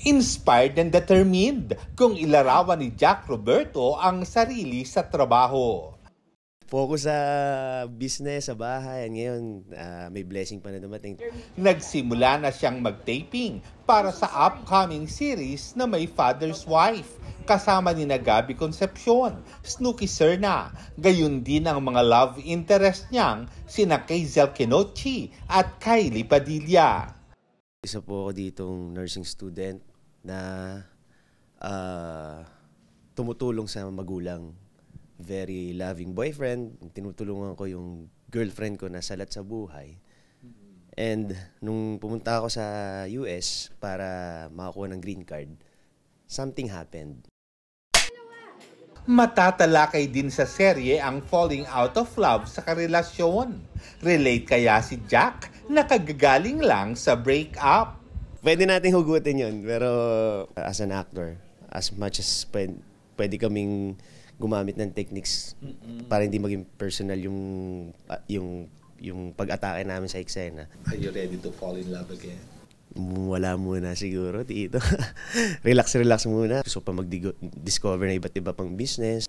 Inspired and determined kung ilarawan ni Jack Roberto ang sarili sa trabaho. Focus sa business, sa bahay. Ngayon, may blessing pa na dumating. Nagsimula na siyang mag-taping para sa upcoming series na May Father's Wife, kasama ni Gabi Concepcion, Snooki Serna, gayon din ang mga love interest niyang sina Kaizel Kenochi at Kylie Padilla. Isa po ako ditong nursing student na tumutulong sa magulang. Very loving boyfriend. Tinutulungan ko yung girlfriend ko na salat sa buhay. And nung pumunta ako sa US para makakuha ng green card, something happened. Matatalakay din sa serye ang falling out of love sa karelasyon. Relate kaya si Jack na kagagaling lang sa breakup? Pwede natin hugutin yun, pero as an actor, as much as pwede kaming gumamit ng techniques para hindi maging personal yung pag-atake namin sa eksena. Are you ready to fall in love again? Wala muna siguro dito. Relax muna. Gusto pa mag-discover na iba't iba pang business.